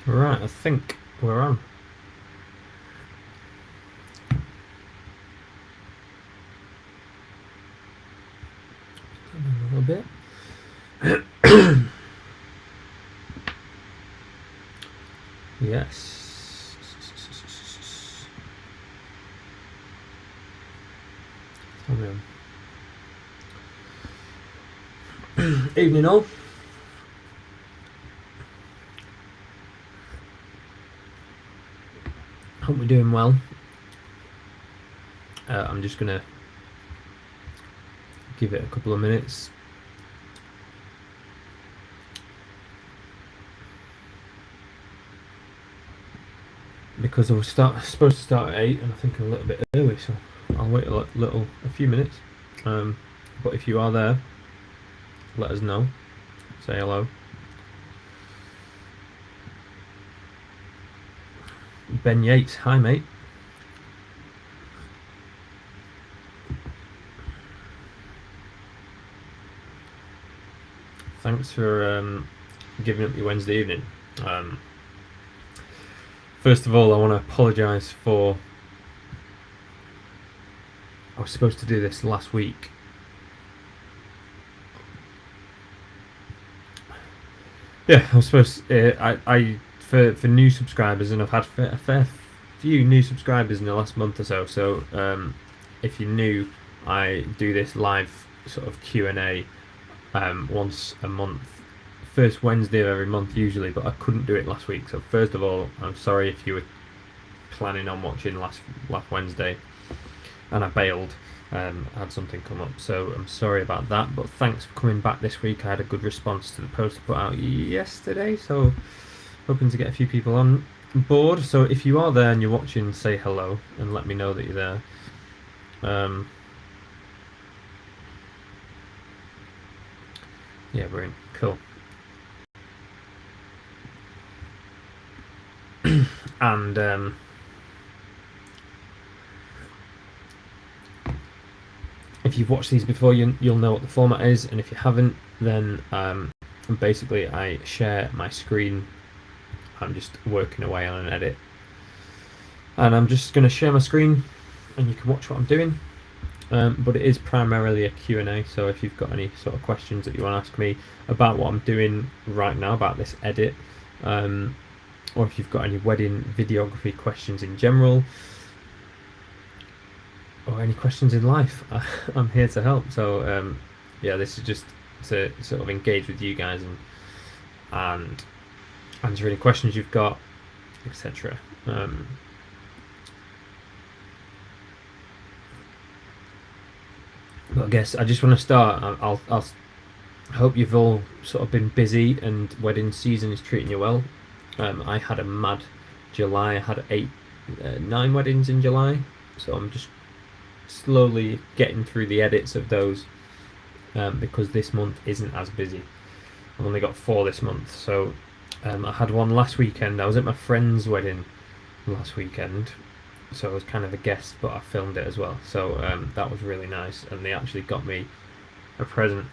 Right, I think we're on. A little bit. Yes. Evening all. Hope we're doing well. I'm just gonna give it a couple of minutes. Because I was supposed to start at 8 and I think I'm a little bit early, so I'll wait a few minutes. But if you are there, let us know. Say hello. Ben Yates, hi mate. Thanks for giving up your Wednesday evening. First of all, I want to apologise for. I was supposed to do this last week. Yeah, I was supposed. I for new subscribers, and I've had a fair few new subscribers in the last month or so. So if you're new, I do this live sort of Q&A once a month, first Wednesday of every month usually, but I couldn't do it last week. So first of all, I'm sorry if you were planning on watching last Wednesday and I bailed. Had something come up, so I'm sorry about that. But thanks for coming back this week. I had a good response to the post I put out yesterday, so hoping to get a few people on board. So if you are there and you're watching, say hello and let me know that you're there. Yeah, brilliant, cool. And if you've watched these before, you'll know what the format is, and if you haven't, then basically I share my screen. I'm just working away on an edit, and I'm just going to share my screen, and you can watch what I'm doing. But it is primarily a Q&A, so if you've got any sort of questions that you want to ask me about what I'm doing right now, about this edit, or if you've got any wedding videography questions in general, or any questions in life, I'm here to help. So yeah, this is just to sort of engage with you guys and answer any questions you've got, etc. But I guess I just want to start. I'll hope you've all sort of been busy and wedding season is treating you well. I had a mad July. I had 9 weddings in July, so I'm just slowly getting through the edits of those because this month isn't as busy. I've only got 4 this month, so I had one last weekend. I was at my friend's wedding last weekend, so I was kind of a guest, but I filmed it as well. So that was really nice, and they actually got me a present,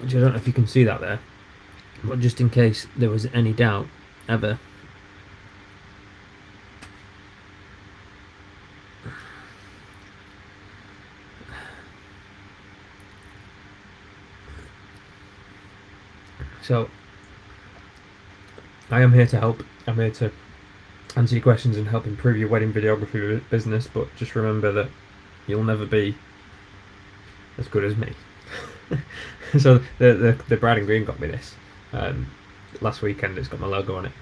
which I don't know if you can see that there, but just in case there was any doubt ever. So I am here to help. I'm here to answer your questions and help improve your wedding videography business, but just remember that you'll never be as good as me. So the bride and groom got me this last weekend. It's got my logo on it,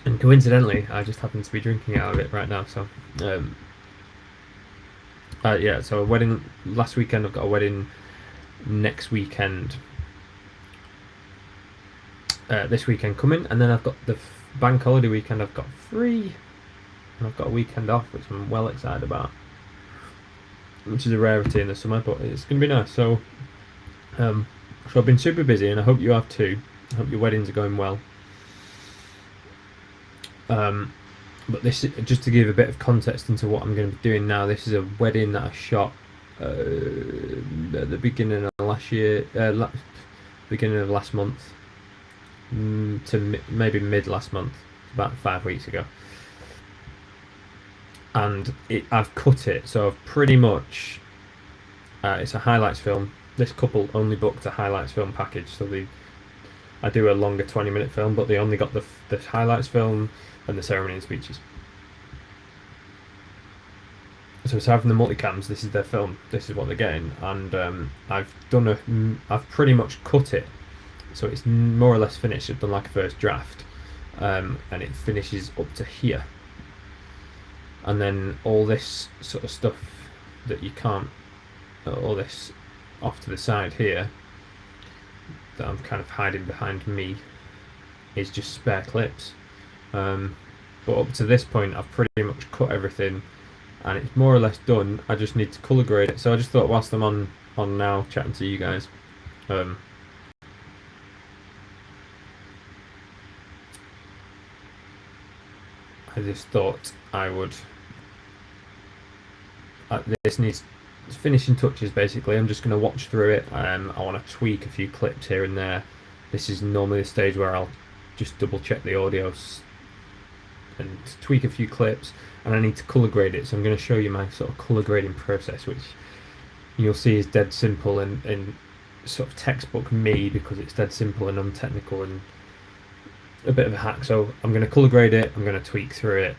and coincidentally, I just happen to be drinking out of it right now. So yeah, so a wedding last weekend. I've got a wedding next weekend. This weekend coming, and then I've got the bank holiday weekend. I've got free, and I've got a weekend off, which I'm well excited about, which is a rarity in the summer, but it's going to be nice. So I've been super busy, and I hope you have too. I hope your weddings are going well. But this, just to give a bit of context into what I'm going to be doing now, this is a wedding that I shot at the beginning of last year, beginning of last month. to maybe mid last month, about 5 weeks ago, and I've cut it, so I've pretty much. It's a highlights film. This couple only booked a highlights film package, so I do a longer 20-minute film, but they only got the highlights film and the ceremony and speeches. So aside from the multicams, this is their film. This is what they're getting, and I've pretty much cut it, so it's more or less finished. I've done like a first draft, and it finishes up to here, and then all this sort of stuff that you can't, all this off to the side here that I'm kind of hiding behind me is just spare clips. But up to this point, I've pretty much cut everything, and it's more or less done. I just need to colour grade it. So I just thought, whilst I'm on now chatting to you guys, I just thought I would. This needs finishing touches. Basically, I'm just going to watch through it. I want to tweak a few clips here and there. This is normally the stage where I'll just double check the audios and tweak a few clips, and I need to colour grade it. So I'm going to show you my sort of colour grading process, which you'll see is dead simple and sort of textbook me, because it's dead simple and untechnical and a bit of a hack. So I'm going to colour grade it, I'm going to tweak through it.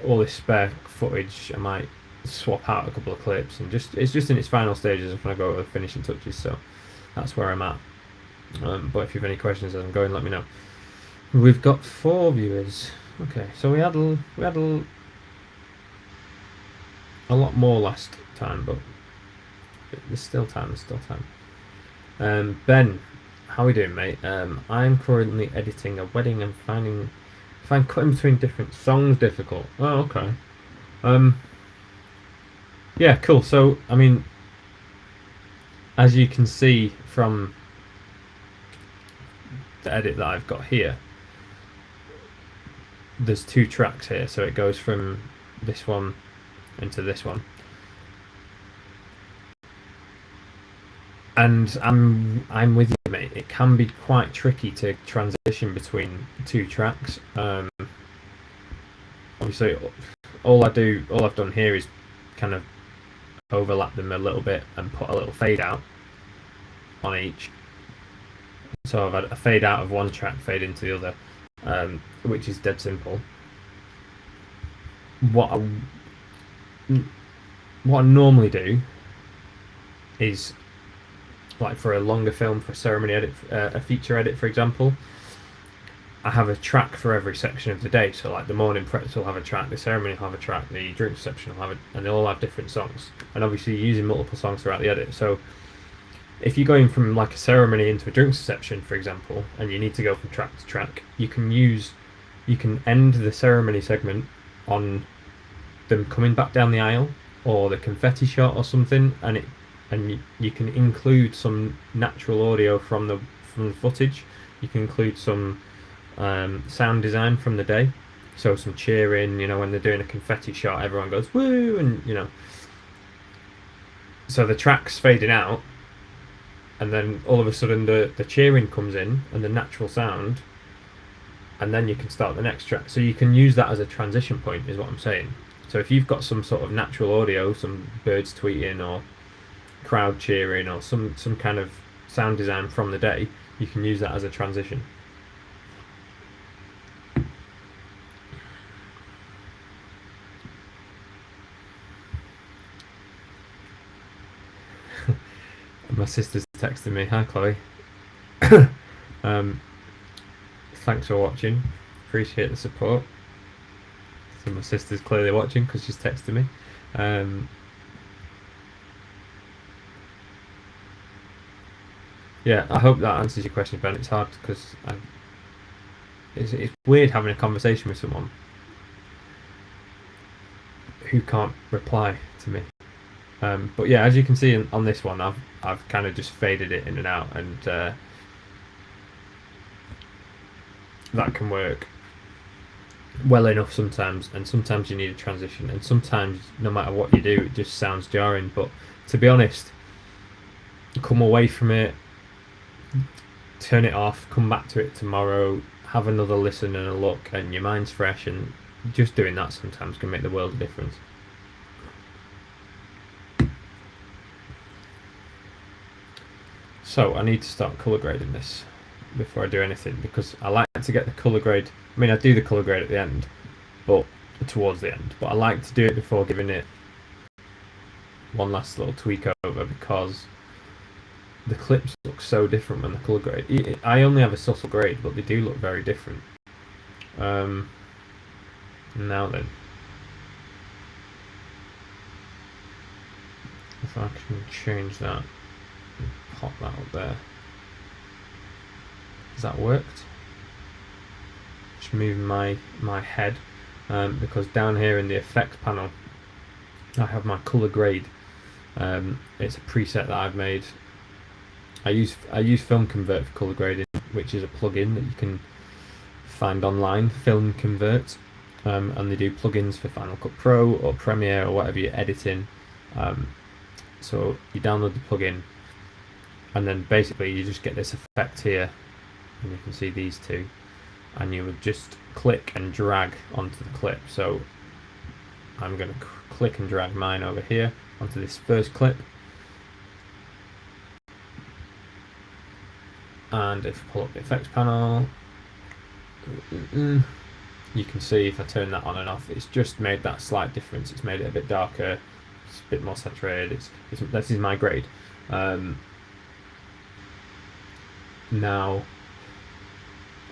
All this spare footage I might swap out a couple of clips, and it's just in its final stages when I go over the finishing touches. So that's where I'm at. But if you have any questions as I'm going, let me know. We've got 4 viewers. Okay, so we had a lot more last time, but there's still time. Ben, how are we doing, mate? I'm currently editing a wedding and find cutting between different songs difficult. Oh, okay. Yeah, cool. So, I mean, as you can see from the edit that I've got here, there's 2 tracks here, so it goes from this one into this one, and I'm with you, mate. It can be quite tricky to transition between 2 tracks. Obviously, all I've done here is kind of overlap them a little bit and put a little fade out on each. So I've had a fade out of one track, fade into the other, which is dead simple. What I normally do is, like for a longer film, for a ceremony edit, a feature edit, for example, I have a track for every section of the day. So like the morning preps will have a track, the ceremony will have a track, the drink reception will have and they all have different songs. And obviously you're using multiple songs throughout the edit. So if you're going from like a ceremony into a drinks reception, for example, and you need to go from track to track, you can end the ceremony segment on them coming back down the aisle, or the confetti shot or something, and you can include some natural audio from the footage. You can include some sound design from the day, so some cheering. When they're doing a confetti shot, everyone goes woo, and so the track's fading out, and then all of a sudden the cheering comes in and the natural sound, and then you can start the next track. So you can use that as a transition point, is what I'm saying. So if you've got some sort of natural audio, some birds tweeting or crowd cheering or some kind of sound design from the day, you can use that as a transition. My sister's texting me, "Hi Chloe." Thanks for watching, appreciate the support. So my sister's clearly watching because she's texting me. Yeah, I hope that answers your question, Ben. It's hard because it's weird having a conversation with someone who can't reply to me. But yeah, as you can see on this one, I've kind of just faded it in and out, and that can work well enough sometimes, and sometimes you need a transition, and sometimes no matter what you do, it just sounds jarring. But to be honest, come away from it, turn it off, come back to it tomorrow, have another listen and a look, and your mind's fresh. And just doing that sometimes can make the world of difference. So I need to start colour grading this before I do anything, because I like to get the colour grade. I mean, I do the colour grade at the end, but towards the end. But I like to do it before giving it one last little tweak over, because the clips look so different when the colour grade. I only have a subtle grade, but they do look very different. Now then, if I can change that, pop that up there. Has that worked? Just moving my head, because down here in the effects panel I have my colour grade. It's a preset that I've made. I use Film Convert for colour grading, which is a plugin that you can find online. Film Convert, and they do plugins for Final Cut Pro or Premiere or whatever you're editing. So you download the plugin, and then basically you just get this effect here, and you can see these two, and you would just click and drag onto the clip. So I'm going to click and drag mine over here onto this first clip, and if I pull up the effects panel, you can see if I turn that on and off, it's just made that slight difference. It's made it a bit darker, it's a bit more saturated. This is my grade. Now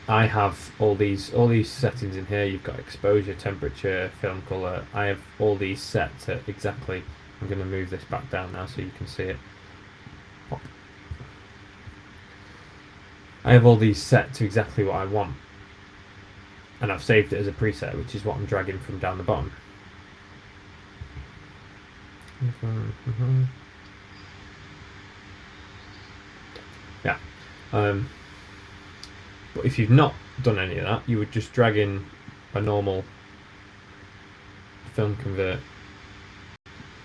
I have all these settings in here. You've got exposure, temperature, film color. I have all these set to exactly. I'm going to move this back down now so you can see it. I have all these set to exactly what I want, and I've saved it as a preset, which is what I'm dragging from down the bottom. Yeah. But if you've not done any of that, you would just drag in a normal Film Convert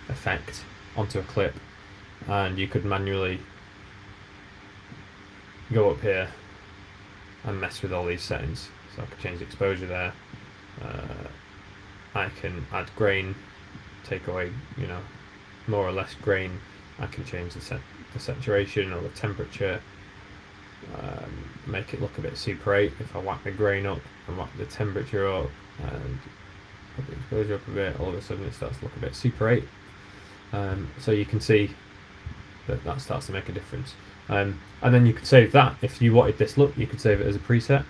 effect onto a clip, and you could manually go up here and mess with all these settings. So I could change the exposure there. I can add grain, take away, more or less grain. I can change the saturation or the temperature, make it look a bit Super 8 if I whack the grain up and whack the temperature up and put the exposure up a bit. All of a sudden it starts to look a bit Super 8. So you can see that starts to make a difference. And then you could save that. If you wanted this look, you could save it as a preset,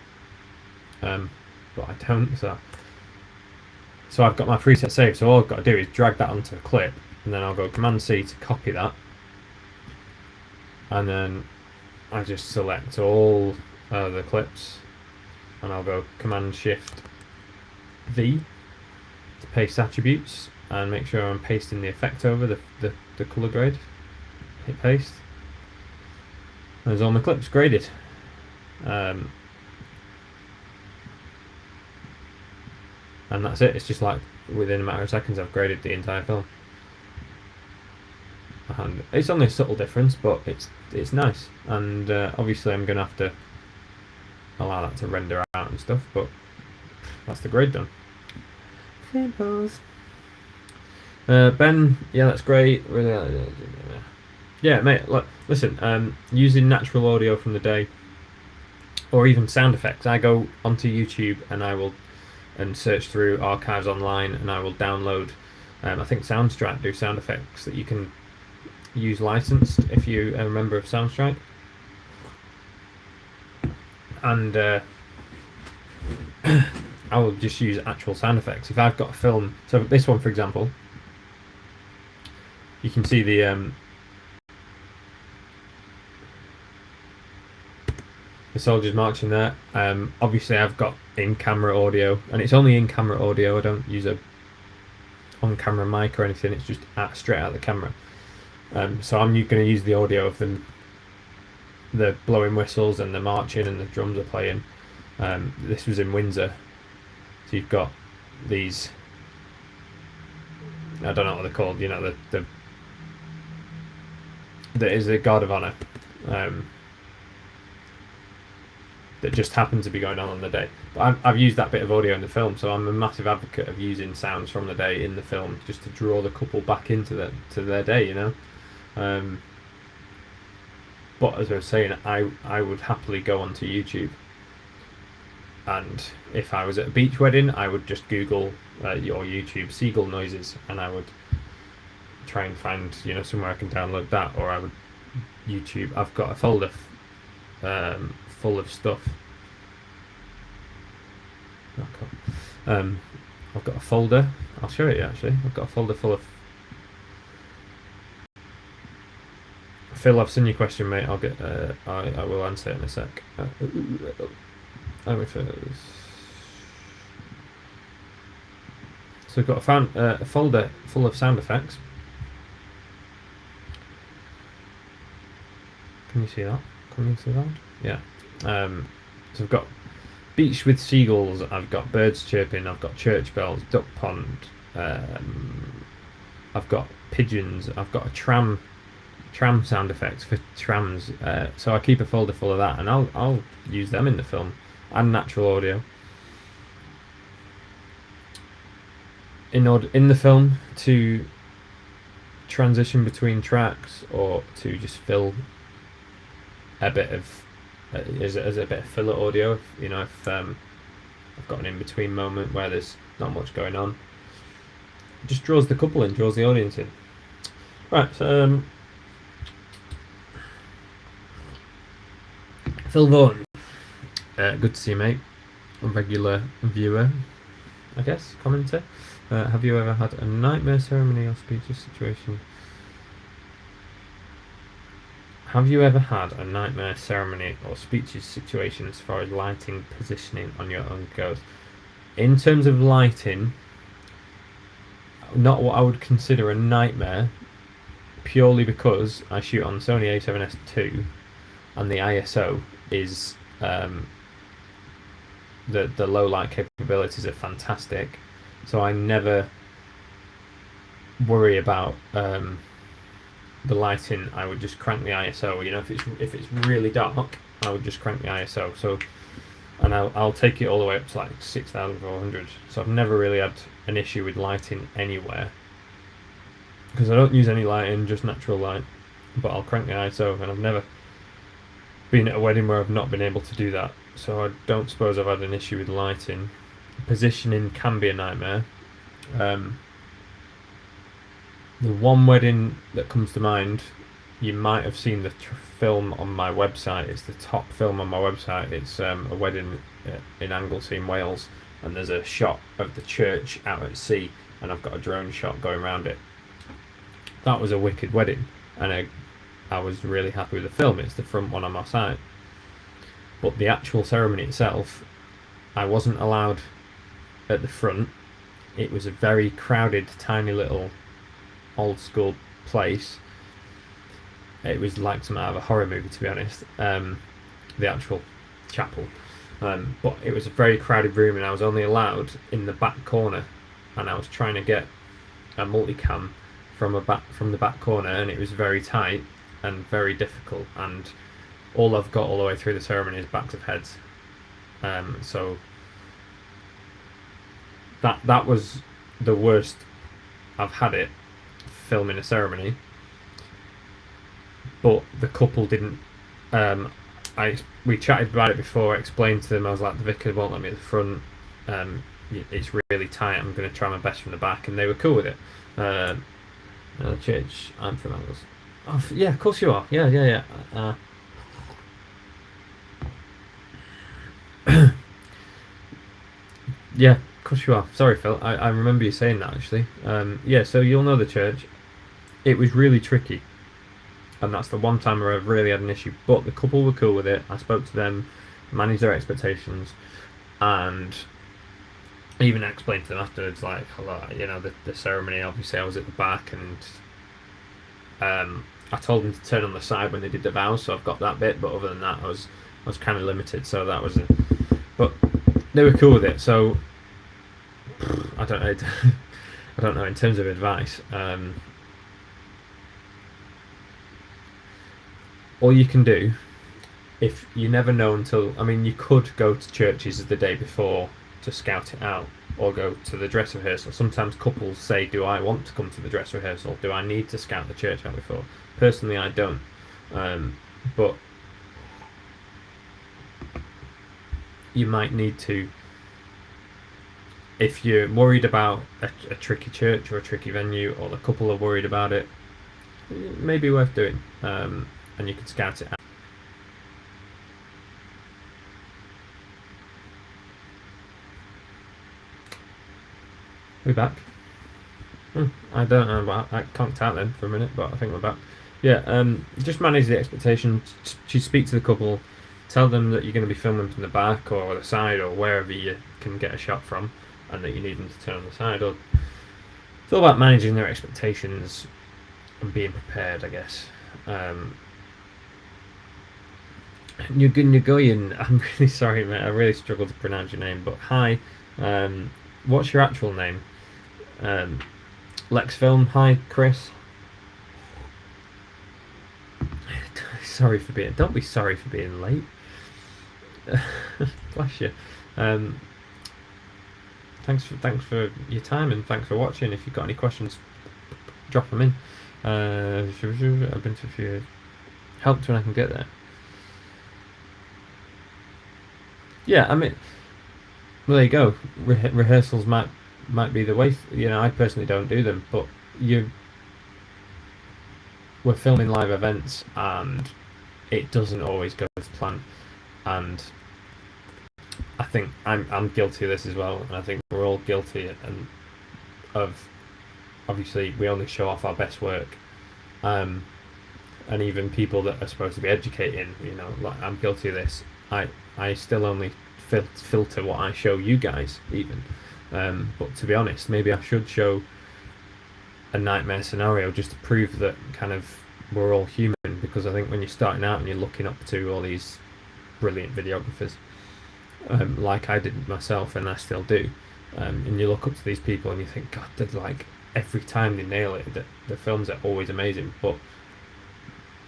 but I don't. So I've got my preset saved, so all I've got to do is drag that onto a clip, and then I'll go Command C to copy that, and then I just select all the clips, and I'll go Command Shift V to paste attributes, and make sure I'm pasting the effect over the color grade. Hit paste. There's all my clips graded. And that's it. It's just like within a matter of seconds I've graded the entire film. And it's only a subtle difference, but it's nice. And obviously I'm going to have to allow that to render out and stuff, but that's the grade done. Ben, yeah, that's great. Really, yeah, mate. Look, listen. Using natural audio from the day, or even sound effects. I go onto YouTube and search through archives online, and I will download. I think Soundstrike do sound effects that you can use licensed if you're a member of Soundstrike. And I will just use actual sound effects. If I've got a film, so this one for example, you can see the soldiers marching there. Obviously I've got in-camera audio, and it's only in-camera audio. I don't use a on-camera mic or anything. It's just straight out of the camera. So I'm going to use the audio of the blowing whistles and the marching and the drums are playing. This was in Windsor, so you've got these, I don't know what they're called, that is the Guard of Honor. that just happened to be going on the day. But I've used that bit of audio in the film, so I'm a massive advocate of using sounds from the day in the film just to draw the couple back into their day, you know. But as I was saying, I would happily go onto YouTube, and if I was at a beach wedding, I would just Google your YouTube seagull noises, and I would try and find, you know, somewhere I can download that, or I would YouTube. I've got a folder full of stuff. Oh, cool. I've got a folder. I'll show you actually. I've got a folder full of. Phil, I've seen your question, mate. I'll get. I will answer it in a sec. So we've got a folder full of sound effects. Can you see that? Can you see that? Yeah. So I've got beach with seagulls. I've got birds chirping. I've got church bells, duck pond. I've got pigeons. I've got a tram sound effects for trams. So I keep a folder full of that, and I'll use them in the film, and natural audio. In the film, to transition between tracks, or to just fill a bit of as a bit of filler audio, you know, if I've got an in-between moment where there's not much going on, it just draws the couple in, draws the audience in. Right, so Phil Vaughan, good to see you, mate. A regular viewer, I guess, commenter. Have you ever had a nightmare ceremony or speeches situation? Have you ever had a nightmare ceremony or speeches situation as far as lighting, positioning on your own goes? In terms of lighting, not what I would consider a nightmare, purely because I shoot on Sony A7S II, and the ISO is the low light capabilities are fantastic, so I never worry about the lighting. I would just crank the ISO. You know, if it's really dark, I would just crank the ISO. So, and I'll take it all the way up to like 6,400. So I've never really had an issue with lighting anywhere, because I don't use any lighting, just natural light. But I'll crank the ISO, and I've never been at a wedding where I've not been able to do that. So I don't suppose I've had an issue with lighting. Positioning can be a nightmare. The one wedding that comes to mind, you might have seen the film on my website. It's the top film on my website. It's a wedding in Anglesey in Wales, and there's a shot of the church out at sea, and I've got a drone shot going around it. That was a wicked wedding, and I was really happy with the film. It's the front one on my site. But the actual ceremony itself, I wasn't allowed at the front. It was a very crowded, tiny little old school place. It was like something out of a horror movie, to be honest, the actual chapel. But it was a very crowded room, and I was only allowed in the back corner, and I was trying to get a multicam from the back corner, and it was very tight and very difficult, and all I've got all the way through the ceremony is backs of heads. So that was the worst I've had it, filming a ceremony. But the couple didn't. We chatted about it before. I explained to them, I was like, the vicar won't let me at the front. It's really tight. I'm going to try my best from the back, and they were cool with it. The church, I'm from Angles. Oh, yeah, of course you are. Yeah. Yeah, of course you are. Sorry, Phil. I remember you saying that, actually. Yeah, so you'll know the church. It was really tricky, and that's the one time where I've really had an issue. But the couple were cool with it. I spoke to them, managed their expectations, and even explained to them afterwards, like, you know, the ceremony, obviously I was at the back, and I told them to turn on the side when they did the vows, so I've got that bit, but other than that, I was kind of limited, so that was it. But they were cool with it, so I don't know. I don't know in terms of advice. All you can do if you never know until, I mean, you could go to churches the day before to scout it out, or go to the dress rehearsal. Sometimes couples say, do I want to come to the dress rehearsal? Do I need to scout the church out before? Personally, I don't. But you might need to, if you're worried about a tricky church or a tricky venue, or the couple are worried about it, it may be worth doing. And you can scout it out. We're back. I don't know about, I conked out then for a minute, but I think we're back. Yeah, just manage the expectations. Just speak to the couple, tell them that you're going to be filming from the back or the side or wherever you can get a shot from, and that you need them to turn on the side. Or it's all about managing their expectations and being prepared, I guess. Nguyen, I'm really sorry, mate. I really struggled to pronounce your name, but hi. What's your actual name? Lex Film. Hi, Chris. Sorry for being. Don't be sorry for being late. Bless you. Thanks for your time, and thanks for watching. If you've got any questions, drop them in. I've been to a few. Helped when I can get there. Yeah, I mean, well, there you go. Rehearsals might be the way. I personally don't do them, but we're filming live events, and it doesn't always go as planned. And I think I'm guilty of this as well, and I think we're all guilty of obviously we only show off our best work, and even people that are supposed to be educating, like I'm guilty of this. I still only filter what I show you guys, even. But to be honest, maybe I should show a nightmare scenario just to prove that kind of we're all human, because I think when you're starting out and you're looking up to all these brilliant videographers, like I did myself and I still do, and you look up to these people and you think, God, they're like, every time they nail it, the films are always amazing. But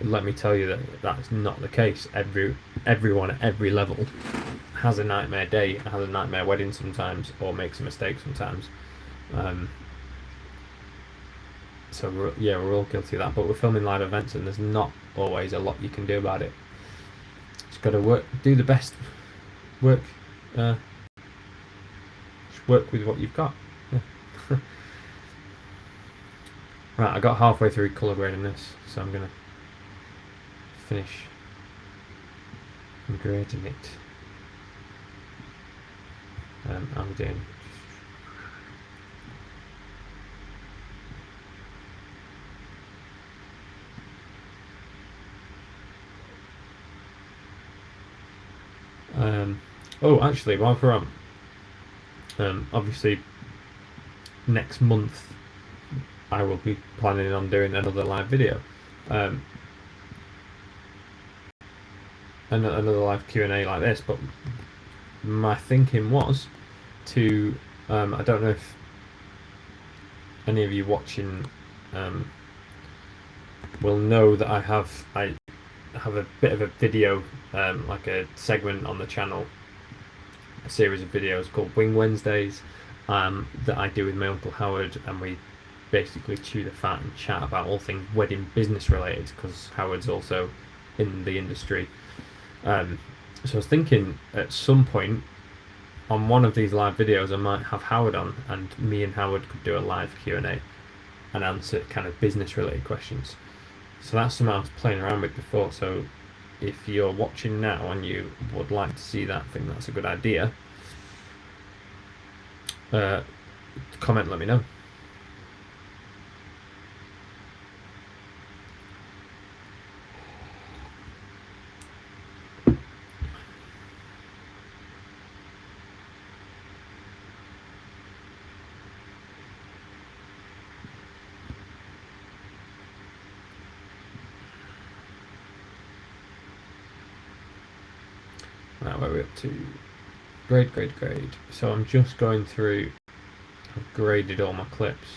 let me tell you that that's not the case. Everyone at every level has a nightmare day, has a nightmare wedding sometimes, or makes a mistake sometimes. So we're all guilty of that. But we're filming live events, and there's not always a lot you can do about it. Just got to do the best work. Just work with what you've got. Yeah. Right, I got halfway through colour grading this, so I'm gonna finish grading it. I'm doing. Oh, actually, while we're on, obviously, next month I will be planning on doing another live video, another live Q&A like this. But my thinking was to, I don't know if any of you watching will know that I have a bit of a video, like a segment on the channel, a series of videos called Wing Wednesdays, that I do with my Uncle Howard, and we basically chew the fat and chat about all things wedding business related, because Howard's also in the industry. So I was thinking at some point on one of these live videos I might have Howard on, and me and Howard could do a live Q&A and answer kind of business related questions. So that's something I was playing around with before. So if you're watching now and you would like to see that, think that's a good idea, comment, let me know. Right, where are we up to? Grade. So I'm just going through. I've graded all my clips.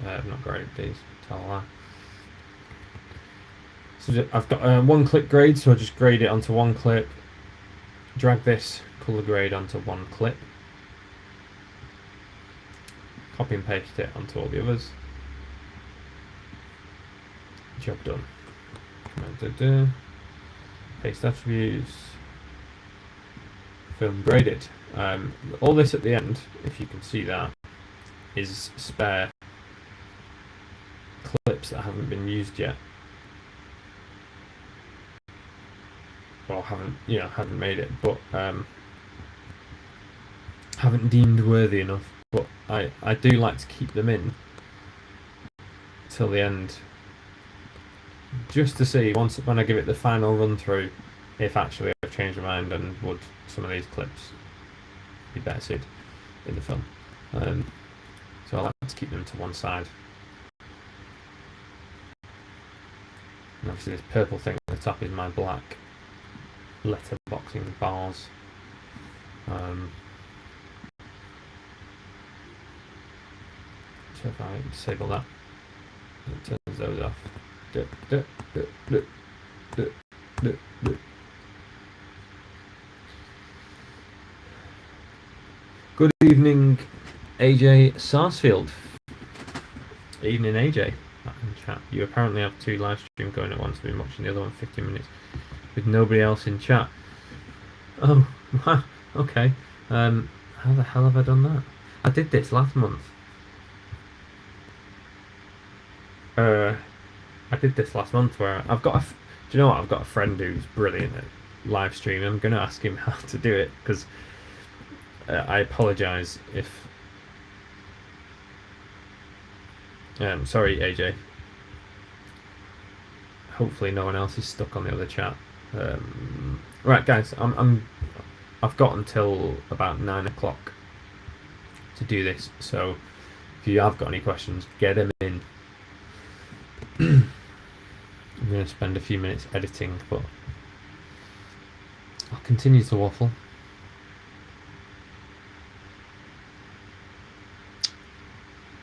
I've not graded these. Tell a lie. So I've got a one clip grade, so I just grade it onto one clip, drag this colour grade onto one clip, copy and paste it onto all the others. Job done. Paste attributes, film graded. All this at the end, if you can see that, is spare clips that haven't been used yet, or haven't made it, but haven't deemed worthy enough. But I do like to keep them in till the end, just to see when I give it the final run through if actually I've changed my mind and would some of these clips be better suited in the film. So I like to keep them to one side. And obviously this purple thing at the top is my black letterboxing bars. So if I disable that, it turns those off. Good evening, AJ Sarsfield. Evening, AJ. In chat. You apparently have 2 live streams going at once. I've been watching the other one 15 minutes with nobody else in chat. Oh, wow. Okay. How the hell have I done that? I did this last month. I did this last month where I've got do you know what? I've got a friend who's brilliant at live streaming. I'm going to ask him how to do it because I apologise if... sorry, AJ. Hopefully no one else is stuck on the other chat. Right, guys, I've got until about 9 o'clock to do this, so if you have got any questions, get them in. I'm going to spend a few minutes editing, but I'll continue to waffle.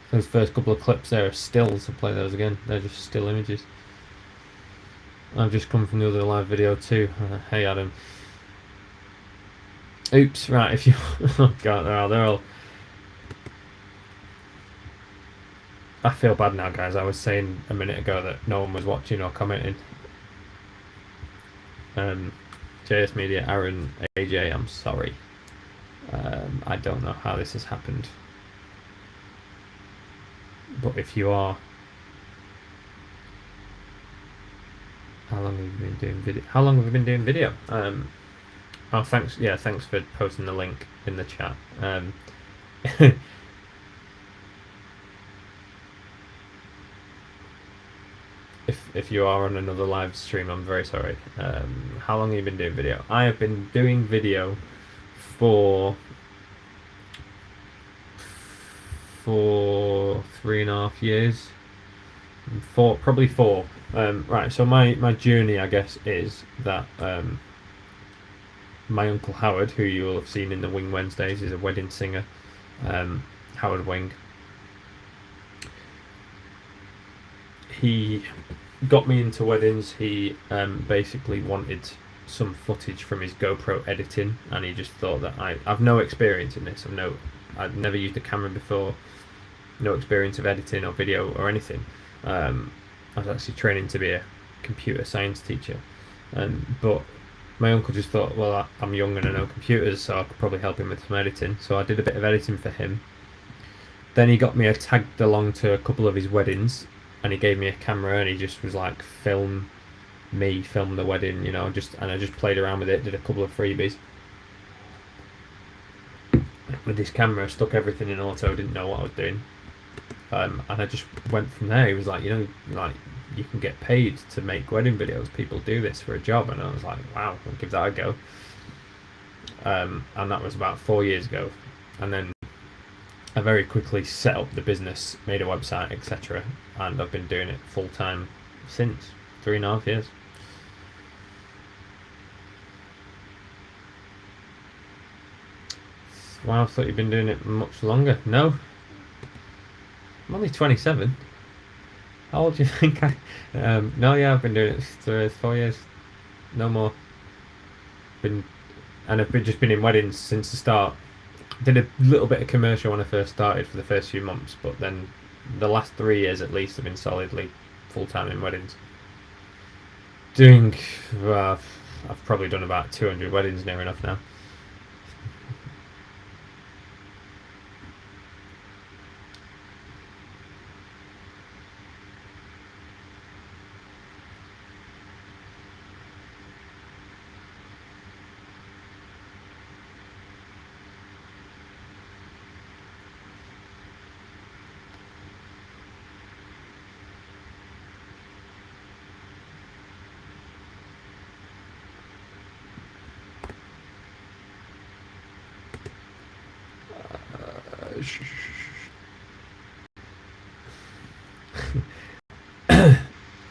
Those first couple of clips there are stills. I'll play those again. They're just still images. I've just come from the other live video too. Hey Adam. Oops, right, if you... oh god, they're all... I feel bad now, guys. I was saying a minute ago that no one was watching or commenting. JS Media, Aaron, AJ, I'm sorry. I don't know how this has happened. But if you are... How long have you been doing video? How long have we been doing video? Oh, thanks. Yeah, thanks for posting the link in the chat. If you are on another live stream, I'm very sorry. How long have you been doing video? I have been doing video for 3.5 years. Probably 4. Right, so my journey, I guess, is that my uncle Howard, who you will have seen in the Wing Wednesdays, is a wedding singer. Howard Wing. He got me into weddings. He basically wanted some footage from his GoPro editing, and he just thought that I've no experience in this. I've never used a camera before, no experience of editing or video or anything. I was actually training to be a computer science teacher, but my uncle just thought, well, I'm young and I know computers, so I could probably help him with some editing. So I did a bit of editing for him. Then he got me tagged along to a couple of his weddings, and he gave me a camera, and he just was like, film the wedding, you know, and I just played around with it, did a couple of freebies. With this camera, I stuck everything in auto, didn't know what I was doing. And I just went from there. He was like, you know, like, you can get paid to make wedding videos. People do this for a job. And I was like, wow, I'll give that a go. And that was about 4 years ago. And then I very quickly set up the business, made a website, etc. And I've been doing it full time since 3.5 years. Wow, I thought you'd been doing it much longer. No, I'm only 27. How old do you think I? No, yeah, I've been doing it for 4 years. No more. Been and I've just been in weddings since the start. Did a little bit of commercial when I first started for the first few months, but then the last 3 years at least have been solidly full time in weddings. Doing, uh, I've probably done about 200 weddings near enough now.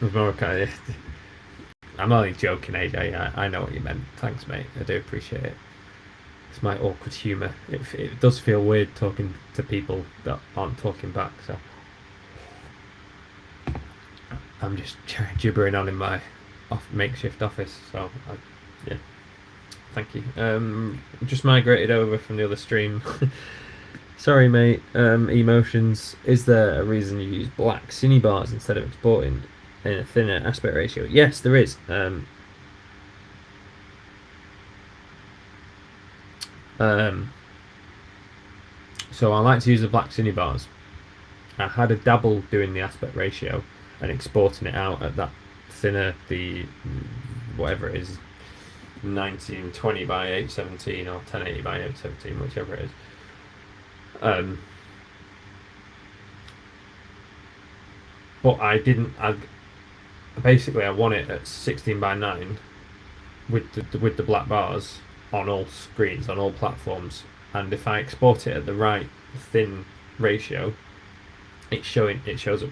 With more kind of, I'm only joking, AJ. I know what you meant. Thanks, mate. I do appreciate it. It's my awkward humour. It does feel weird talking to people that aren't talking back, so I'm just gibbering on in my makeshift office. So, yeah, thank you. Just migrated over from the other stream. Sorry, mate. Emotions. Is there a reason you use black cine bars instead of exporting in a thinner aspect ratio? Yes, there is. Um, so I like to use the black cine bars. I had a dabble doing the aspect ratio and exporting it out at that thinner, the whatever it is, 1920 by 817 or 1080 by 817, whichever it is. But I didn't. Basically I want it at 16 by 9 with the black bars on all screens on all platforms, and if I export it at the right thin ratio, it shows up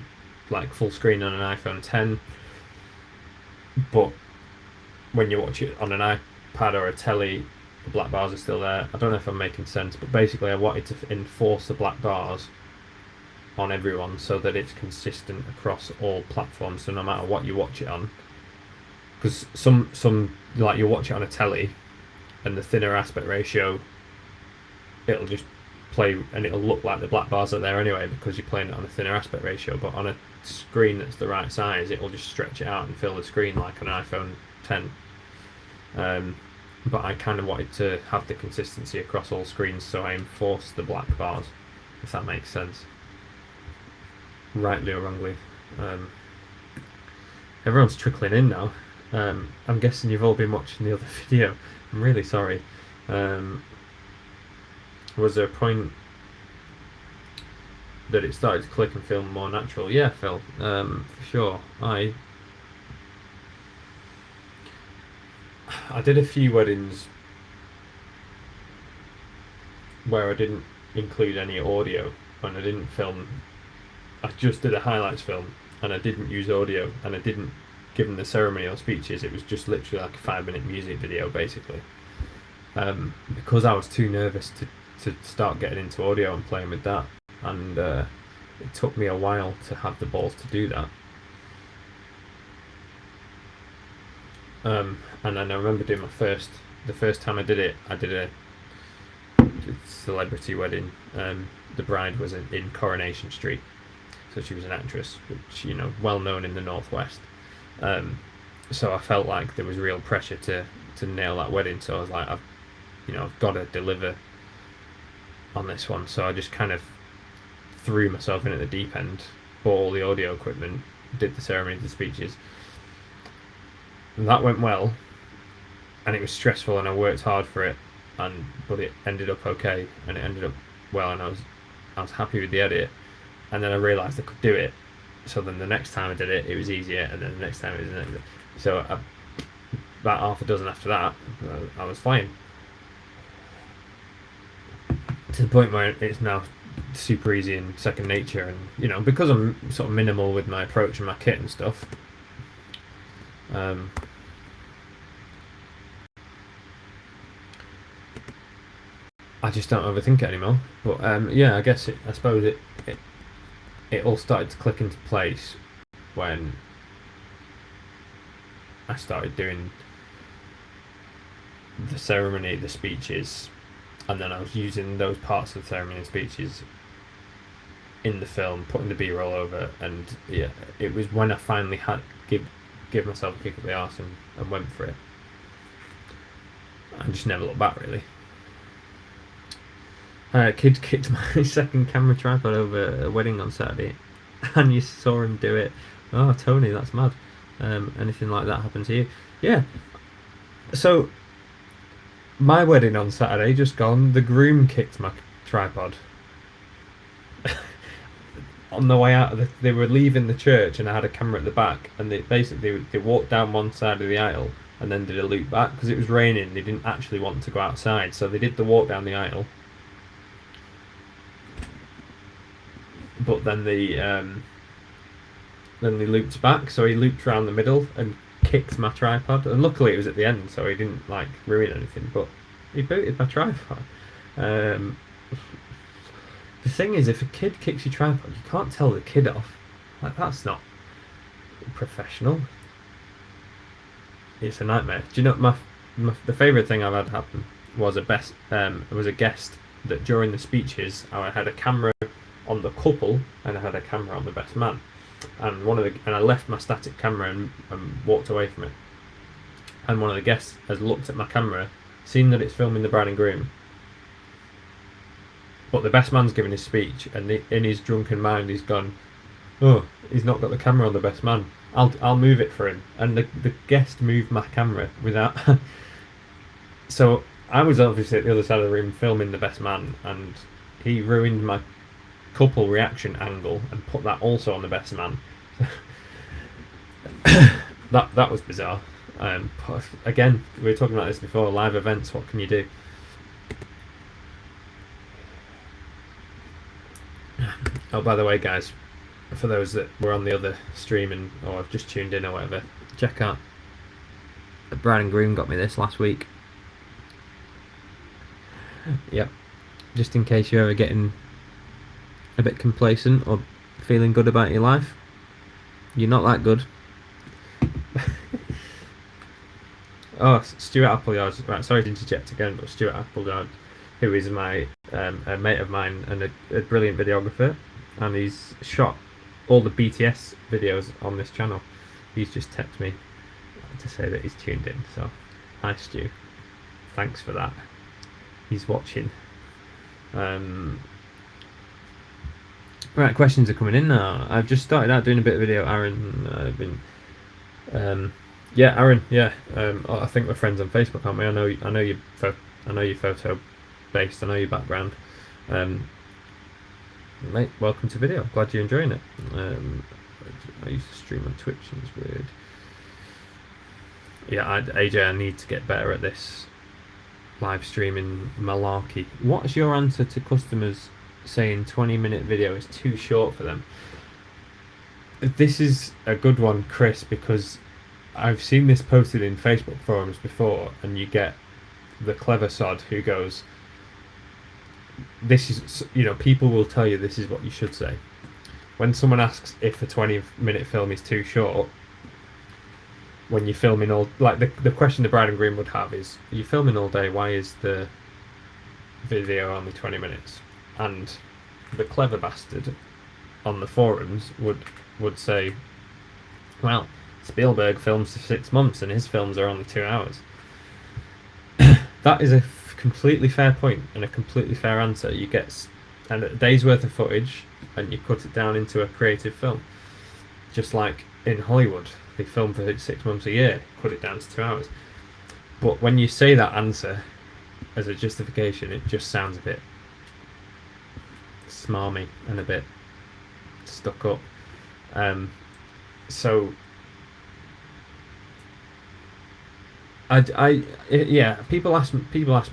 like full screen on an iPhone 10, but when you watch it on an iPad or a telly, the black bars are still there. I don't know if I'm making sense, but basically I wanted to enforce the black bars on everyone so that it's consistent across all platforms, so no matter what you watch it on, because some like you watch it on a telly and the thinner aspect ratio, it'll just play and it'll look like the black bars are there anyway because you're playing it on a thinner aspect ratio, but on a screen that's the right size it'll just stretch it out and fill the screen like an iPhone 10. But I kind of wanted to have the consistency across all screens, so I enforced the black bars, if that makes sense, rightly or wrongly. Everyone's trickling in now. I'm guessing you've all been watching the other video. I'm really sorry. Was there a point that it started to click and feel more natural? Yeah, Phil, for sure. I did a few weddings where I didn't include any audio and I didn't film. I just did a highlights film and I didn't use audio and I didn't give them the ceremonial speeches. It was just literally like a 5-minute music video, basically. Because I was too nervous to start getting into audio and playing with that, and it took me a while to have the balls to do that. And then I remember doing the first time I did it, I did a celebrity wedding. The bride was in Coronation Street, so she was an actress, which well known in the Northwest. So I felt like there was real pressure to nail that wedding. So I was like, I've got to deliver on this one. So I just kind of threw myself in at the deep end, bought all the audio equipment, did the ceremony, the speeches. And that went well, and it was stressful, and I worked hard for it, but it ended up okay, and it ended up well, and I was happy with the edit, and then I realised I could do it. So then the next time I did it, it was easier, and then the next time it was easier. So about half a dozen after that, I was fine. To the point where it's now super easy and second nature, and because I'm sort of minimal with my approach and my kit and stuff. I just don't overthink it anymore. But yeah, I suppose it all started to click into place when I started doing the ceremony, the speeches, and then I was using those parts of the ceremony and speeches in the film, putting the B-roll over, and yeah, it was when I finally had give myself a kick up the arse and went for it. I just never looked back, really. Kid kicked my second camera tripod over a wedding on Saturday, and you saw him do it. Oh, Tony, that's mad. Anything like that happened to you? Yeah. So, my wedding on Saturday just gone. The groom kicked my tripod. On the way out, they were leaving the church, and I had a camera at the back, and they walked down one side of the aisle and then did a loop back because it was raining. They didn't actually want to go outside, so they did the walk down the aisle. But then they looped back, so he looped around the middle and kicked my tripod. And luckily it was at the end, so he didn't like ruin anything. But he booted my tripod. The thing is, if a kid kicks your tripod, you can't tell the kid off. Like, that's not professional. It's a nightmare. Do you know the favourite thing I've had happen was a guest that during the speeches I had a camera on the couple and I had a camera on the best man, and I left my static camera and walked away from it. And one of the guests has looked at my camera, seen that it's filming the bride and groom, but the best man's giving his speech, and in his drunken mind he's gone, oh, he's not got the camera on the best man. I'll move it for him. And the guest moved my camera without. So I was obviously at the other side of the room filming the best man, and he ruined my couple reaction angle and put that also on the best man. that was bizarre. Again, we were talking about this before. Live events. What can you do? Oh, by the way, guys, for those that were on the other stream or have just tuned in or whatever, check out the bride and groom got me this last week. Yep. Just in case you're ever getting a bit complacent or feeling good about your life, you're not that good. Oh, Stuart Appleyard. Right, sorry to interject again, but Stuart Appleyard, who is my a mate of mine and a brilliant videographer, and he's shot all the BTS videos on this channel. He's just texted me to say that he's tuned in. So, hi Stu, thanks for that. He's watching. Right, questions are coming in now. I've just started out doing a bit of video. Aaron, I've been, yeah, Aaron, yeah. I think we're friends on Facebook, aren't we? I know you. I know you're photo based. I know your background. Mate, welcome to video. Glad you're enjoying it. I used to stream on Twitch and it's weird. Yeah, AJ, I need to get better at this live streaming malarkey. What's your answer to customers saying 20-minute video is too short for them? This is a good one, Chris, because I've seen this posted in Facebook forums before, and you get the clever sod who goes, this is, people will tell you this is what you should say. When someone asks if a 20-minute film is too short, when you're filming all, like the question the bride and groom would have is, you're filming all day, why is the video only 20 minutes? And the clever bastard on the forums would say, well, Spielberg films for 6 months and his films are only 2 hours. That is a completely fair point and a completely fair answer. You get a day's worth of footage and you cut it down into a creative film. Just like in Hollywood, they film for 6 months a year, cut it down to 2 hours. But when you say that answer as a justification, it just sounds a bit smarmy and a bit stuck up. So people ask me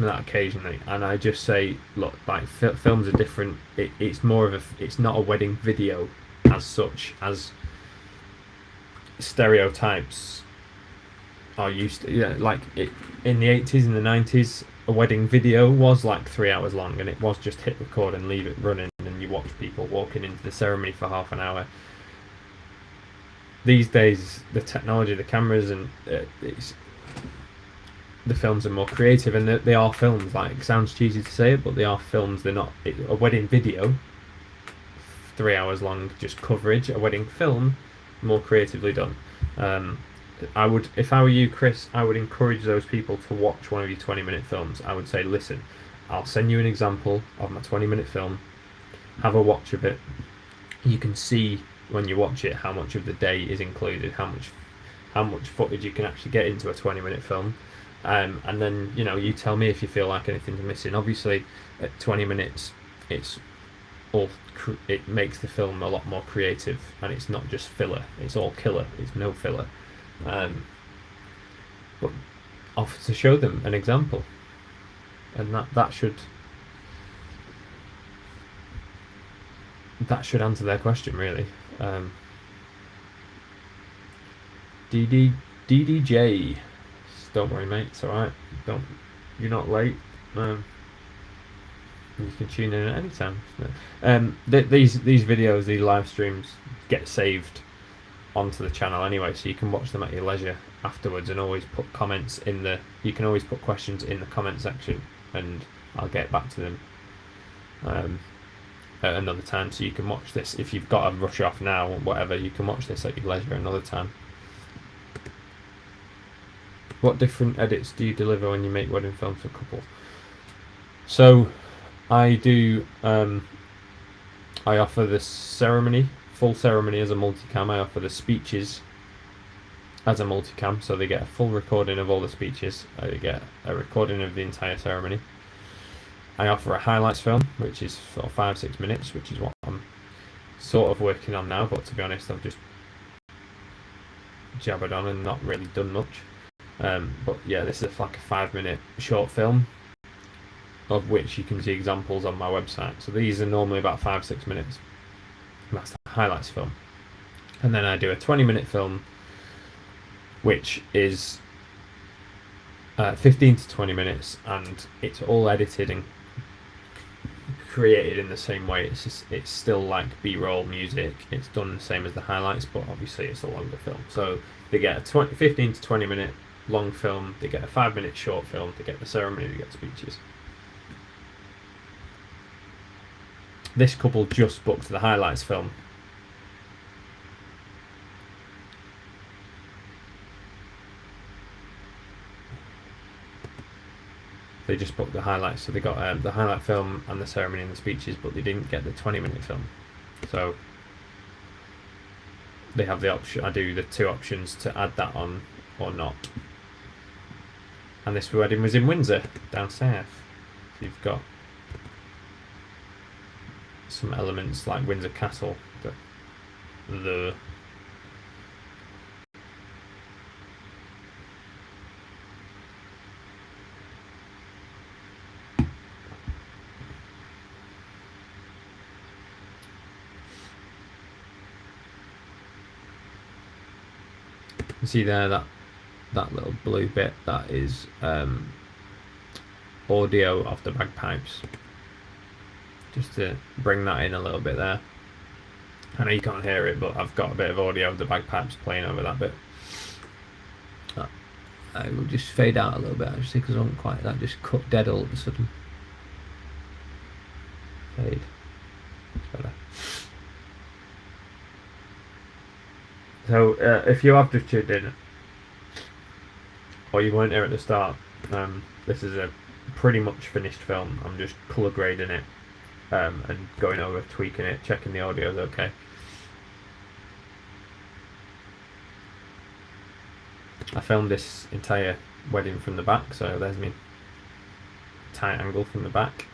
that occasionally, and I just say, look, like films are different. It's more of it's not a wedding video as such as stereotypes are used to. Yeah, like in the 80s and the 90s, a wedding video was like 3 hours long, and it was just hit record and leave it running, and you watch people walking into the ceremony for half an hour. these days the technology, the cameras, and the films are more creative, and they are films. Like, it sounds cheesy to say it, but they are films. They're not a wedding video, 3 hours long, just coverage. A wedding film, more creatively done. I would, if I were you, Chris, I would encourage those people to watch one of your 20-minute films. I would say, listen, I'll send you an example of my 20-minute film. Have a watch of it. You can see when you watch it how much of the day is included, how much footage you can actually get into a 20-minute film. And then, you tell me if you feel like anything's missing. Obviously, at 20 minutes, it makes the film a lot more creative, and it's not just filler. It's all killer. It's no filler. But offer to show them an example, and that should answer their question, really. DDJ. Don't worry, mate. It's all right. You're not late. You can tune in at any time. These videos, these live streams, get saved onto the channel anyway, so you can watch them at your leisure afterwards, and always put comments in the. You can always put questions in the comment section, and I'll get back to them at another time. So you can watch this if you've got to rush off now or whatever. You can watch this at your leisure another time. What different edits do you deliver when you make wedding films for couples? So, I do. I offer the full ceremony as a multicam. I offer the speeches as a multicam, so they get a full recording of all the speeches. They get a recording of the entire ceremony. I offer a highlights film, which is sort of 5-6 minutes, which is what I'm sort of working on now. But to be honest, I've just jabbered on and not really done much. But yeah, this is like a 5-minute short film, of which you can see examples on my website. So these are normally about 5-6 minutes. That's the highlights film. And then I do a 20-minute film, which is 15 to 20 minutes, and it's all edited and created in the same way. It's still like B-roll music. It's done the same as the highlights, but obviously it's a longer film. So they get a 15 to 20 minute long film, they get a 5-minute short film, they get the ceremony, they get speeches. This couple just booked the highlights film. They just booked the highlights, so they got the highlight film and the ceremony and the speeches, but they didn't get the 20-minute film. So they have the option. I do the 2 options to add that on or not. And this wedding was in Windsor, down south. So you've got some elements like Windsor Castle. You see there that little blue bit, that is audio of the bagpipes, just to bring that in a little bit there. I know you can't hear it, but I've got a bit of audio of the bagpipes playing over that bit. I will just fade out a little bit actually, because I don't quite, that just cut dead all of a sudden. Fade. It's better. So if you have just tuned in, or you weren't here at the start, this is a pretty much finished film. I'm just colour grading it and going over, tweaking it, checking the audio's okay. I filmed this entire wedding from the back, so there's me tight angle from the back.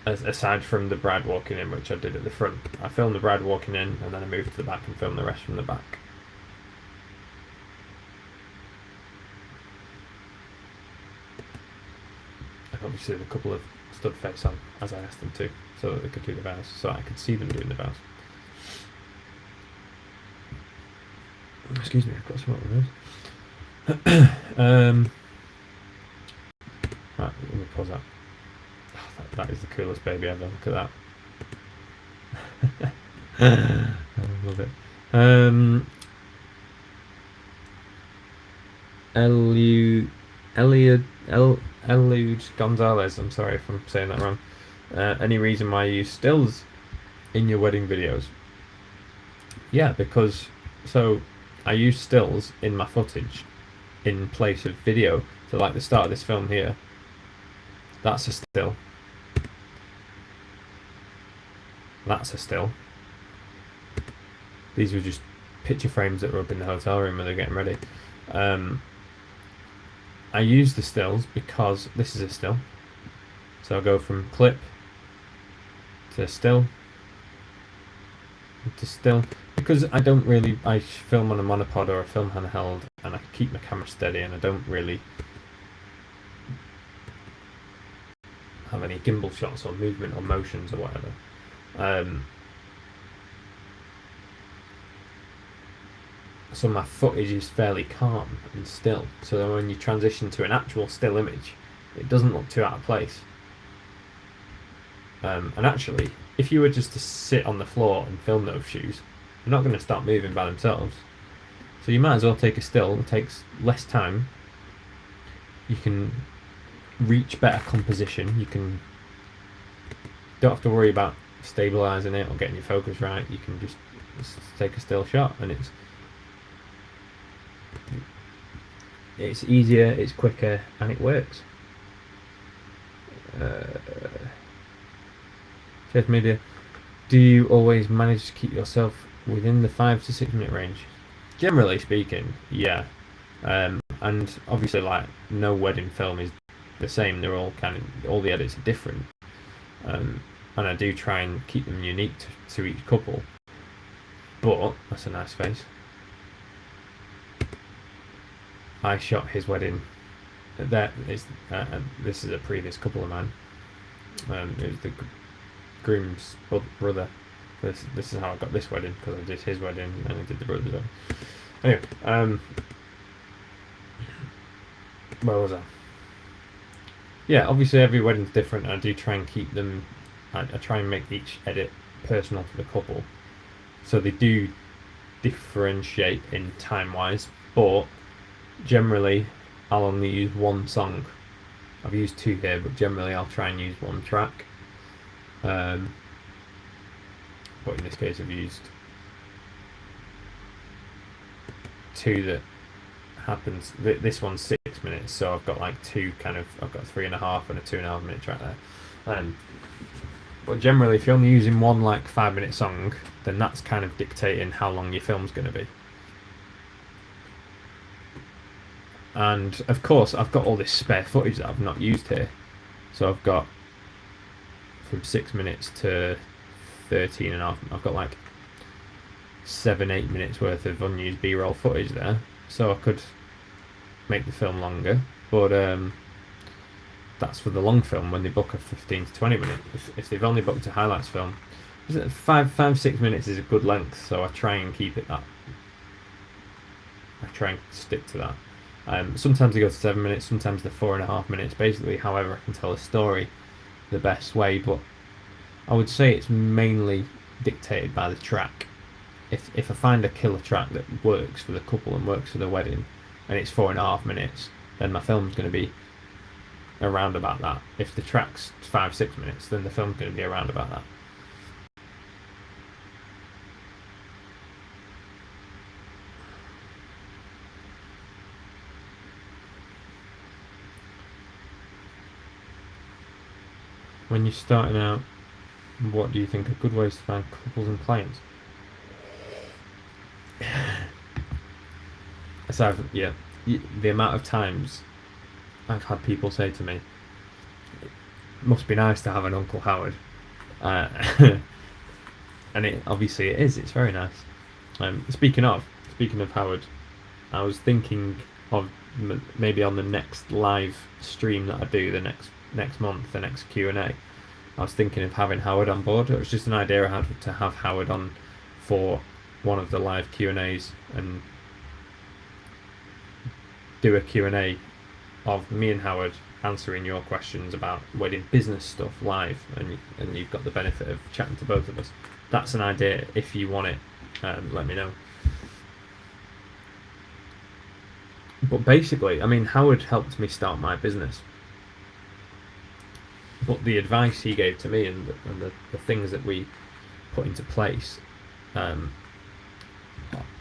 Aside from the bride walking in, which I did at the front. I filmed the bride walking in, and then I moved to the back and filmed the rest from the back. And obviously the couple of stood face on, as I asked them to, so that they could do the vows, so I could see them doing the vows. Excuse me, I've got some on my nose. Right, let me pause that. That is the coolest baby ever. Look at that. I love it. Eliud, Eliud, Eliud Gonzalez. I'm sorry if I'm saying that wrong. Any reason why you use stills in your wedding videos? Yeah, because so I use stills in my footage in place of video. So like the start of this film here, that's a still. That's a still. These were just picture frames that were up in the hotel room when they're getting ready. I use the stills because this is a still. So I'll go from clip to still to still, because I don't really, I film on a monopod or a film handheld and I keep my camera steady and I don't really have any gimbal shots or movement or motions or whatever. So my footage is fairly calm and still, so that when you transition to an actual still image, it doesn't look too out of place. And actually, if you were just to sit on the floor and film those shoes, they're not going to start moving by themselves. So you might as well take a still. It takes less time. You can reach better composition. You don't have to worry about stabilizing it or getting your focus right. You can just take a still shot, and it's easier, it's quicker, and it works. Chef Media, do you always manage to keep yourself within the 5 to 6 minute range? Generally speaking, yeah. And obviously, like, no wedding film is the same. They're all all the edits are different. And I do try and keep them unique to each couple. But that's a nice face. I shot his wedding. This is a previous couple of mine. It was the groom's brother. This is how I got this wedding, because I did his wedding and I did the brother's wedding. Anyway, where was I? Yeah, obviously every wedding's different, and I do try and keep them. I try and make each edit personal to the couple, so they do differentiate in time wise. But generally, I'll only use one song. I've used two here, but generally I'll try and use one track. But in this case, I've used two that happens. This one's 6 minutes, so I've got like two I've got 3.5 and a 2.5 minute track there. But generally, if you're only using one like 5 minute song, then that's kind of dictating how long your film's going to be. And of course, I've got all this spare footage that I've not used here. So I've got from 6 minutes to 13.5. I've got like 7-8 minutes worth of unused B-roll footage there. So I could make the film longer, but that's for the long film when they book a 15 to 20 minute. If they've only booked a highlights film, 5-6 minutes is a good length, so I try and keep it that. I try and stick to that. Sometimes they go to 7 minutes, sometimes they're 4.5 minutes. Basically, however I can tell a story the best way, but I would say it's mainly dictated by the track. If I find a killer track that works for the couple and works for the wedding, and it's 4.5 minutes, then my film's going to be around about that. If the track's 5-6 minutes, then the film's going to be around about that. When you're starting out, what do you think are good ways to find couples and clients? So the amount of times I've had people say to me, "It must be nice to have an Uncle Howard," and it obviously it is. It's very nice. Speaking of Howard, I was thinking of maybe on the next live stream that I do the next month, the next Q&A. I was thinking of having Howard on board. It was just an idea I had to have Howard on for one of the live Q&As and do a Q&A of me and Howard answering your questions about wedding business stuff live, and you've got the benefit of chatting to both of us. that's an idea. If you want it, let me know. But basically, I mean, Howard helped me start my business. But the advice he gave to me and the things that we put into place um,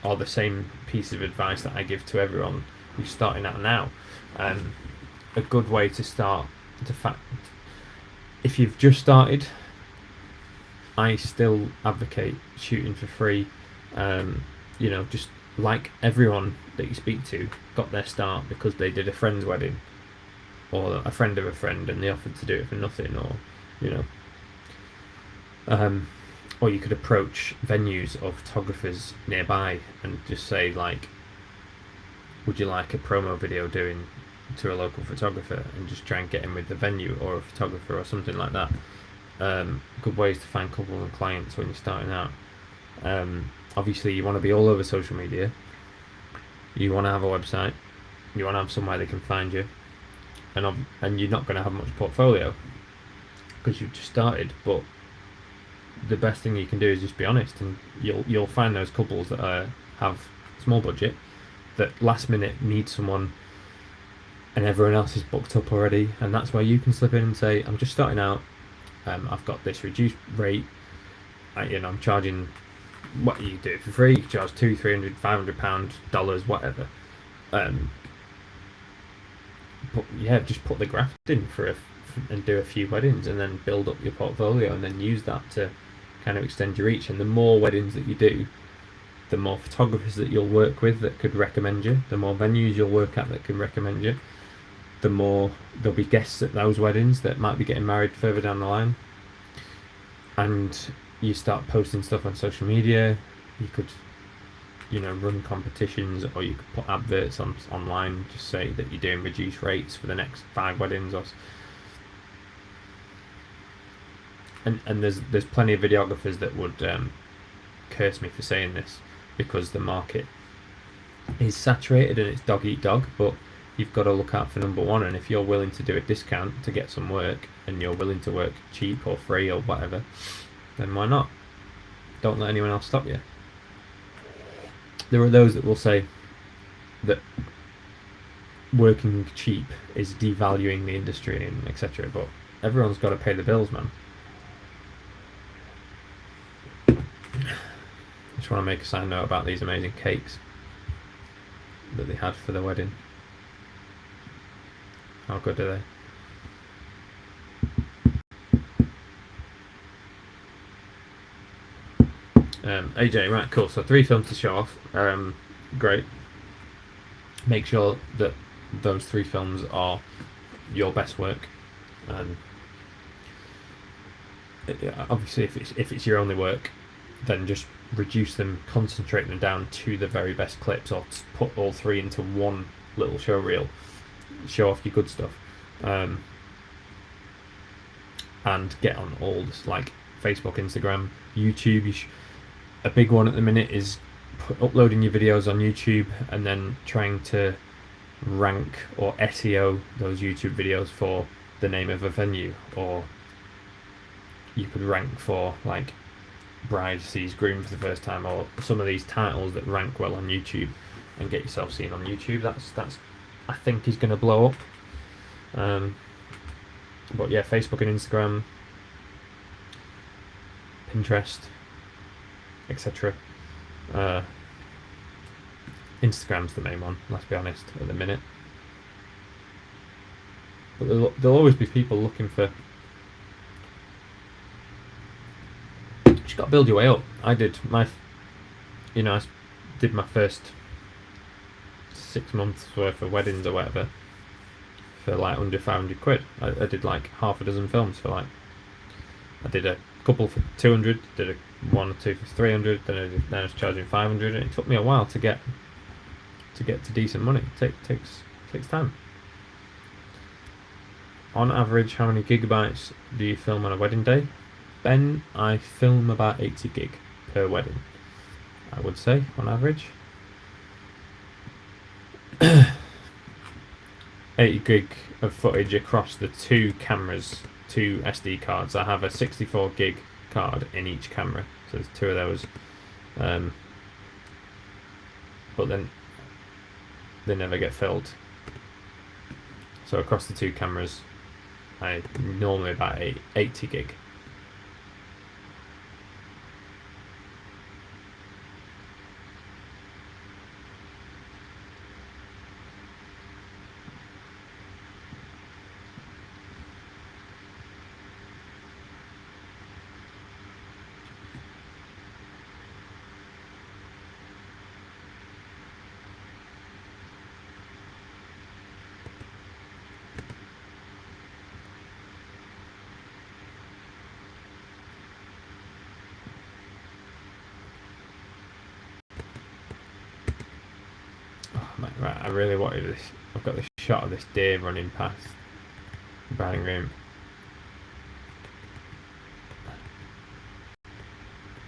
are the same piece of advice that I give to everyone who's starting out now. A good way to start, if you've just started, I still advocate shooting for free. Just like everyone that you speak to got their start because they did a friend's wedding or a friend of a friend and they offered to do it for nothing, or you know or you could approach venues or photographers nearby and just say, like, would you like a promo video doing to a local photographer, and just try and get in with the venue or a photographer or something like that. Good ways to find couples and clients when you're starting out. Obviously you want to be all over social media, you want to have a website, you want to have somewhere they can find you, and you're not going to have much portfolio because you've just started, but the best thing you can do is just be honest, and you'll find those couples that have small budget, that last minute need someone and everyone else is booked up already, and that's where you can slip in and say, I'm just starting out, I've got this reduced rate, I'm charging, what you do it for free, you can charge $200, $300, £500, dollars, whatever. But yeah, just put the graft in and do a few weddings, and then build up your portfolio, and then use that to kind of extend your reach. And the more weddings that you do, the more photographers that you'll work with that could recommend you, the more venues you'll work at that can recommend you, the more there'll be guests at those weddings that might be getting married further down the line. And you start posting stuff on social media. You could run competitions, or you could put adverts online, just say that you're doing reduced rates for the next 5 weddings, and there's plenty of videographers that would curse me for saying this, because the market is saturated and it's dog eat dog, but you've got to look out for number one. And if you're willing to do a discount to get some work, and you're willing to work cheap or free or whatever, then why not? Don't let anyone else stop you. There are those that will say that working cheap is devaluing the industry and etc., but everyone's got to pay the bills, man. I just want to make a side note about these amazing cakes that they had for the wedding. How good are they? AJ, right, cool. So 3 films to show off. Great. Make sure that those 3 films are your best work. Obviously, if it's your only work, then just reduce them, concentrate them down to the very best clips, or put all 3 into one little show reel. Show off your good stuff, and get on all this, like Facebook, Instagram, YouTube. A big one at the minute is uploading your videos on YouTube and then trying to rank or SEO those YouTube videos for the name of a venue, or you could rank for, like, bride sees groom for the first time, or some of these titles that rank well on YouTube, and get yourself seen on YouTube. That's I think is going to blow up. But yeah, Facebook and Instagram, Pinterest, etc. Instagram's the main one, let's be honest, at the minute. But there'll always be people looking for... You just got to build your way up. I did my first 6 months worth of weddings or whatever for like under £500. I did like half a dozen films for like... I did a couple for 200, did a 1 or 2 for 300, then I was charging 500, and it took me a while to get to decent money. It takes time. On average, how many gigabytes do you film on a wedding day? Ben, I film about 80 gig per wedding, I would say, on average. 80 gig of footage across the 2 cameras, 2 SD cards. I have a 64 gig card in each camera, so So there's two of those, but then they never get filled. So across the two cameras, I normally about 80 gig. Right, I really wanted this. I've got this shot of this deer running past the bride and groom,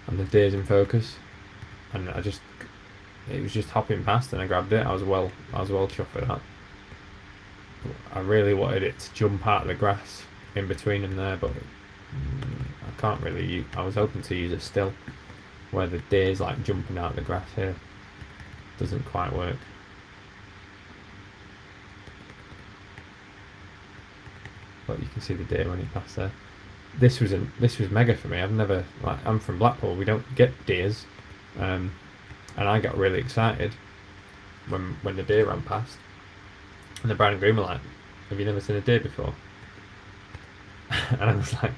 and the deer's in focus, and it was just hopping past, and I grabbed it. I was well chuffed with that. I really wanted it to jump out of the grass in between them there, but I can't really. I was hoping to use a still where the deer's like jumping out of the grass here. Doesn't quite work. But you can see the deer running past there. This was mega for me. I'm from Blackpool. We don't get deers, and I got really excited when the deer ran past, and the bride and groom were like, "Have you never seen a deer before?" And I was like,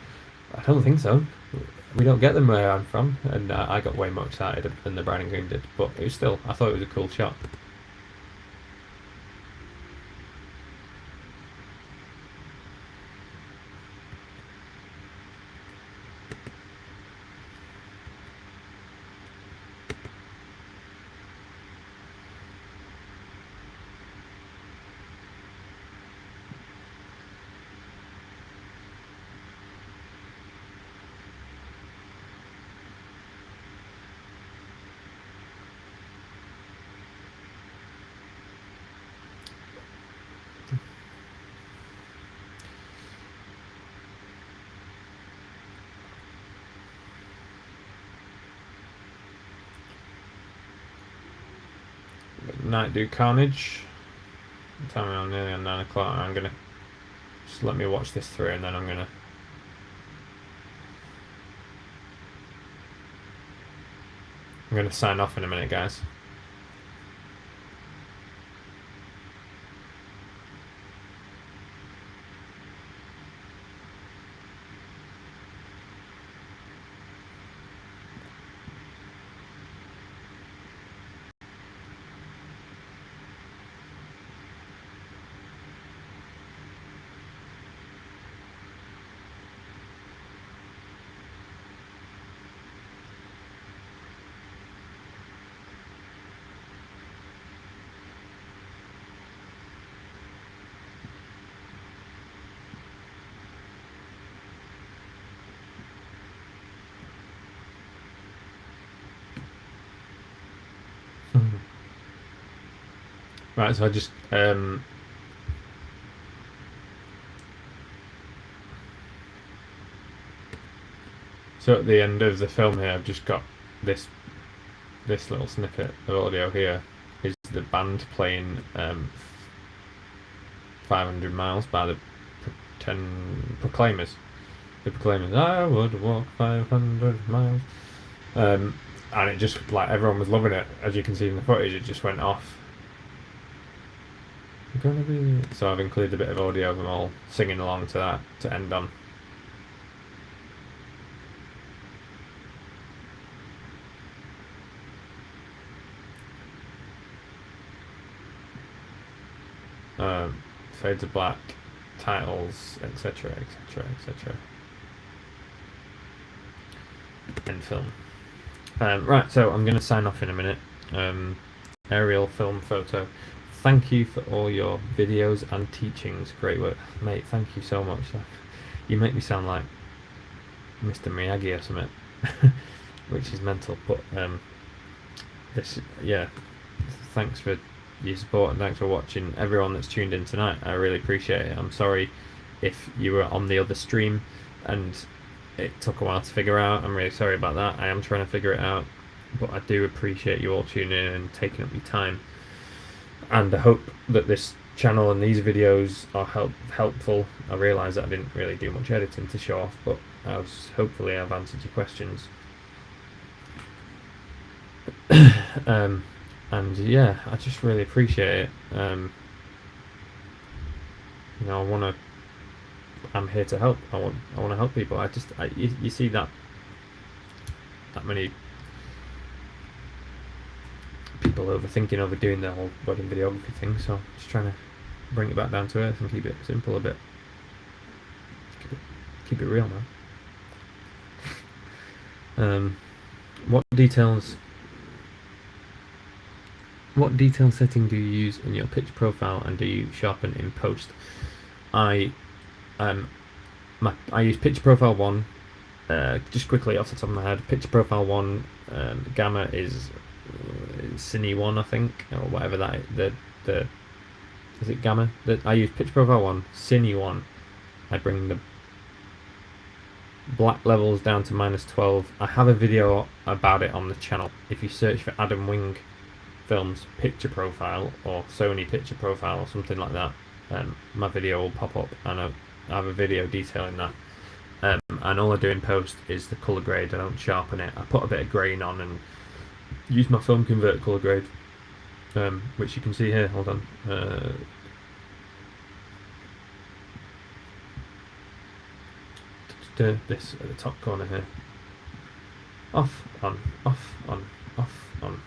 "I don't think so. We don't get them where I'm from." And I got way more excited than the bride and groom did. But I thought it was a cool shot. Night do carnage. Tell me I'm nearly on 9 o'clock. I'm gonna just let me watch this through, and then I'm gonna sign off in a minute, guys. Right, so I just so at the end of the film here, I've just got this little snippet of audio here. Is the band playing 500 Miles by the Proclaimers. The Proclaimers, I would walk 500 miles. And it just, like, everyone was loving it. As you can see in the footage, it just went off. So I've included a bit of audio of them all singing along to that to end on. Fade to black, titles, etc., etc., etc. End film. Right, so I'm going to sign off in a minute. Aerial film photo. Thank you for all your videos and teachings. Great work, mate. Thank you so much. You make me sound like Mr. Miyagi or something, which is mental. But thanks for your support and thanks for watching. Everyone that's tuned in tonight, I really appreciate it. I'm sorry if you were on the other stream and it took a while to figure out. I'm really sorry about that. I am trying to figure it out, but I do appreciate you all tuning in and taking up your time. And I hope that this channel and these videos are helpful. I realise that I didn't really do much editing to show off, but hopefully I've answered your questions. And yeah, I just really appreciate it. You know, I'm here to help. I want to help people. You see that many people overdoing the whole wedding videography thing, so I'm just trying to bring it back down to earth and keep it simple a bit. Keep it real, man. What detail setting do you use in your picture profile, and do you sharpen in post? I use picture profile 1. Just quickly off the top of my head, picture profile 1 gamma is Cine 1, I think, or whatever that is it gamma? I use picture profile 1, Cine 1. I bring the black levels down to -12. I have a video about it on the channel. If you search for Adam Wing Films picture profile or Sony picture profile or something like that, my video will pop up, and I have a video detailing that. And all I do in post is the colour grade. I don't sharpen it. I put a bit of grain on and use my film convert colour grade, which you can see here. Hold on. This at the top corner here. Off, on, off, on, off, on.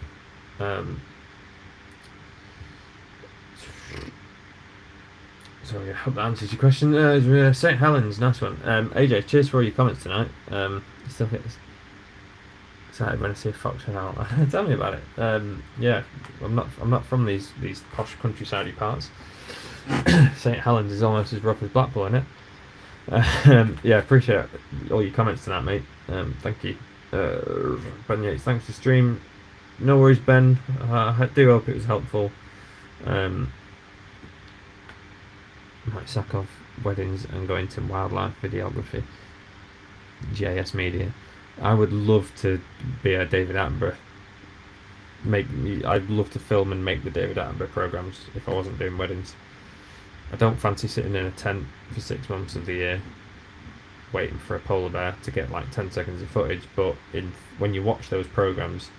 So yeah, I hope that answers your question. St. Helens, nice one. AJ, cheers for all your comments tonight. Still hits excited when I see a fox head out. Tell me about it. Yeah, I'm not from these posh countryside parts. St. Helens is almost as rough as Blackpool, isn't it? Yeah, appreciate all your comments tonight, mate. Thank you. Ben Yates, thanks for the stream. No worries, Ben. I do hope it was helpful. Might sack off weddings and go into wildlife videography. JS Media. I would love to be a David Attenborough. I'd love to film and make the David Attenborough programs if I wasn't doing weddings. I don't fancy sitting in a tent for 6 months of the year waiting for a polar bear to get like 10 seconds of footage, but when you watch those programs,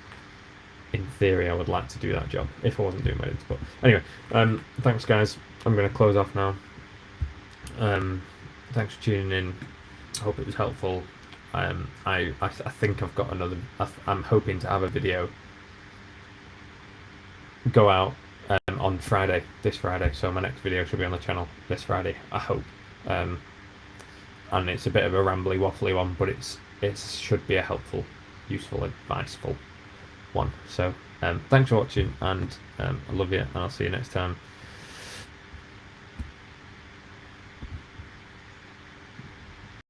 in theory I would like to do that job if I wasn't doing weddings. But anyway, thanks guys. I'm going to close off now. Thanks for tuning in. I hope it was helpful. I think I've got another. I'm hoping to have a video go out on Friday, this Friday. So my next video should be on the channel this Friday, I hope. And it's a bit of a rambly, waffly one, but it should be a helpful, useful, adviceful one. So thanks for watching, and I love you, and I'll see you next time.